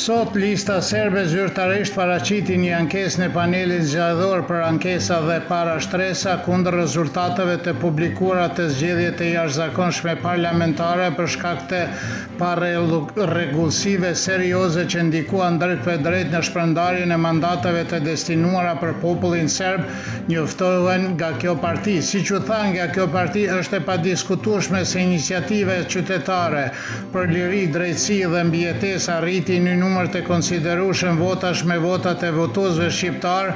Sot lista serbe zyrtarisht paraqiti një ankesë në panelit zgjedhor për ankesa dhe parashtresa kundër rezultateve të publikuara të zgjedhjeve të jashtëzakonshme parlamentare për shkak të parregullsive serioze që ndikuan drejt për drejt në shpërndarjen e mandateve të destinuara për popullin serb, njoftohen nga kjo parti. Siç u tha, nga kjo parti është e padiskutueshme se iniciativa qytetare për liri, drejtësi dhe mbijetesë arriti një numër të konsiderueshëm votash me votat e votuesve shqiptar,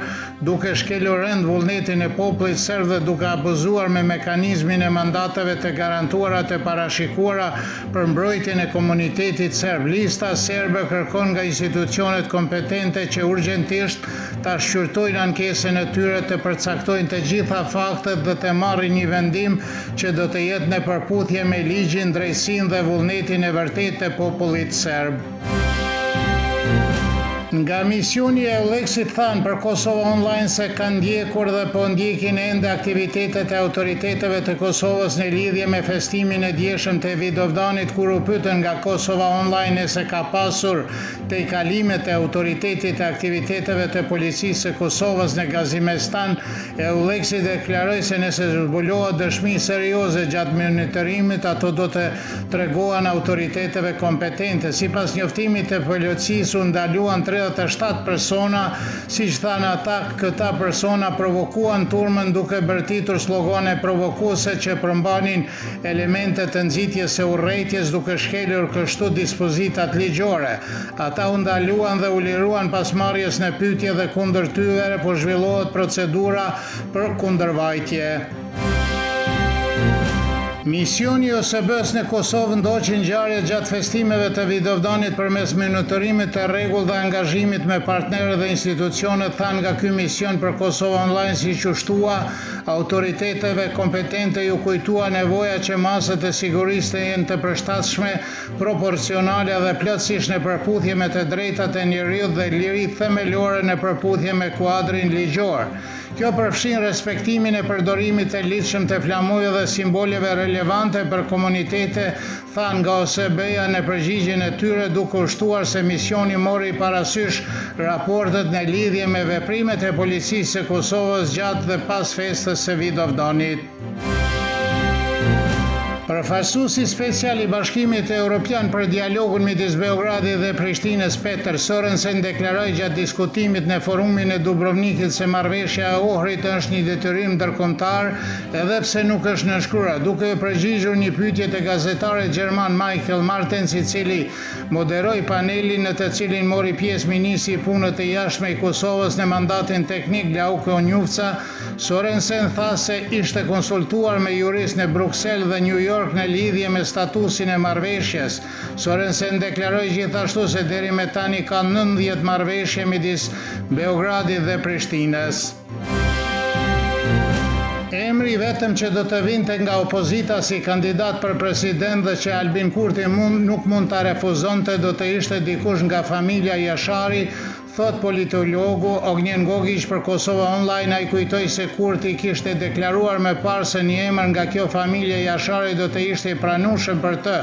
duke shkelur rend vullnetin e popullit serb dhe duke abuzuar me mekanizmin e mandateve të garantuara të parashikuara për mbrojtjen e komunitetit serb. Lista serbe kërkon nga institucionet kompetente që urgjentisht ta shqyrtojnë ankesën e tyre, të përcaktojnë të gjitha faktet dhe të marrin një vendim që do të jetë në përputhje me ligjin, drejtësinë dhe vullnetin e vërtetë të popullit serb. Nga misioni e Euleksit thanë për Kosova Online se kanë ndjekur dhe po ndjekin ende aktivitetet e autoriteteve të Kosovës në lidhje me festimin e dieshëm të Vidovdanit, kur u pyetën nga Kosova Online se ka pasur tejkalimet e autoritetit e aktiviteteve të policisë së Kosovës në Gazimestan. Euleksi deklaroi se nëse zbulohet dëshmi serioze gjatë monitorimit, ato do të tregohen autoriteteve kompetente. Sipas njoftimit të policisë, u ndaluan 37 persona, siç thanë ata, këta persona provokuan turmën duke bërtitur slogane provokuese që përmbanin elemente të nxitjes së urrëties, duke shkelur kështu dispozitat ligjore. Ata u ndaluan dhe u liruan pas marrjes në pyetje dhe kundër tyre po zhvillohet procedura për kundërvajtje. Misioni OSBE-s në Kosovë ndoqi ngjarje gjatë festimeve të Vidovdanit përmes monitorimit të rregull dhe angazhimit me partnerë dhe institucionet, thanë nga ky mision për Kosova Online, siç u shtua, autoriteteve kompetente ju kujtua nevoja që masat e sigurisë të jenë të përshtatshme, proporcionale dhe plotësisht në përputhje me të drejtat e njerëzit dhe liritë themelore në përputhje me kuadrin ligjor. Kjo përfshin respektimin e përdorimit të lidhshëm të flamujve dhe simboleve relevante për komunitete, thanë nga OSBE-ja në përgjigjen e tyre, duke u shtuar se misioni mori parasysh raportet në lidhje me veprimet e policisë së Kosovës gjatë dhe pas festës së Vidovdanit. Përfaqësuesi special i Bashkimit Evropian për dialogun midis Beogradit dhe Prishtinës, Peter Sorensen, deklaroi gjatë diskutimit në forumin e Dubrovnikit se marrëveshja e Ohrit është një detyrim ndërkombëtar, edhe pse nuk është nënshkruar, duke u përgjigjur një pyetje të gazetarit gjerman Michael Martens, i cili moderoi panelin në të cilin mori pjesë ministri i punëve të jashtme i Kosovës në mandatin teknik Glauko Njufca. Sorensen tha se ishte konsultuar me jurist në Bruksel dhe New York në lidhje me statusin e marrëveshjes. Sorensen deklaroi gjithashtu se deri me tani ka 90 marrëveshje midis Beogradit dhe Prishtinës. Emri vetëm që do të vinte nga opozita si kandidat për president dhe që Albin Kurti nuk mund ta refuzonte do të ishte dikush nga familja Jashari, thot politologu Ognjen Gogić për Kosova Online. Ai kujtoi se Kurti kishte deklaruar më parë se një emër nga kjo familje Jashari do të ishte i pranueshëm për të.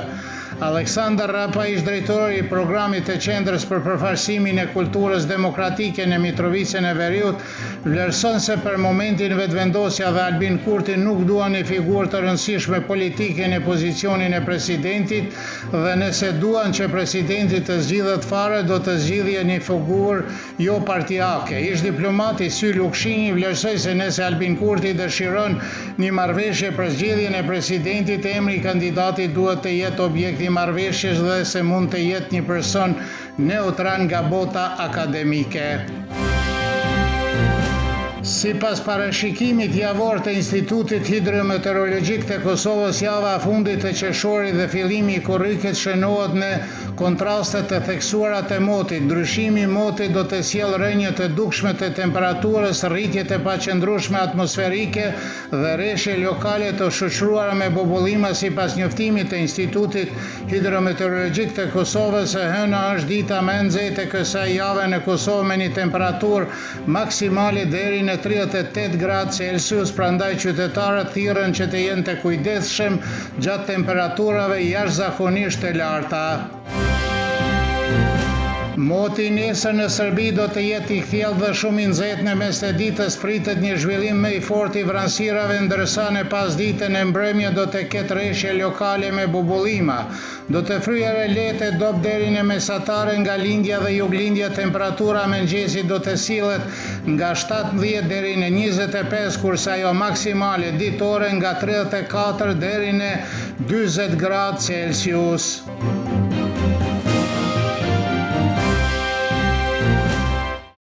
Aleksandar Rapa, ish drejtori i programit të Qendrës për përfaqësimin e kulturës demokratike në Mitrovicën e Veriut, vlerëson se për momentin vetëvendosja dhe Albin Kurti nuk duan një figurë të rëndësishme politike në pozicionin e presidentit, dhe nëse duan që presidenti të zgjidhet fare, do të zgjidhje një figurë jo partijake. Ish diplomati Syl Ukshinji vlerësoi se nëse Albin Kurti dëshiron një marrëveshje për zgjedhjen e presidentit, emri i kandidatit duhet të jetë objekt i marrëveshjes dhe se mund të jetë një person neutral nga bota akademike. Sipas parashikimit javor të Institutit Hidrometeorologjik të Kosovës, java e fundit të qershorit dhe fillimi i korrikut shënohet në kontraste të theksuara të motit. Ndryshimi i motit do të sjellë rënje të dukshme të temperaturës, rritje të paqëndrueshme atmosferike dhe rreshje lokale të shoqëruara me bobullime. Sipas njoftimit të Institutit Hidrometeorologjik të Kosovës, hëna është dita më e nxehtë e kësaj jave në Kosovë me një temperaturë maksimale deri në 38 gradë Celsius, prandaj qytetarët thirrën që të jenë të kujdesshëm gjatë temperaturave jashtëzakonisht të larta. Moti nesër në Serbi do të jetë i kthjellë dhe shumë i nxehtë, në mes të ditës pritet një zhvillim më i fortë i vranësirave, ndërsa në pasditën e mbrëmje do të ketë rreshje lokale me bubullima. Do të fryerë lehtë e dop deri në mesatare nga lindja dhe juglindja. Temperatura mëngjesi do të sillet nga 17 deri në 25, kurse ajo maksimale ditore nga 34 deri në 40 gradë Celsius.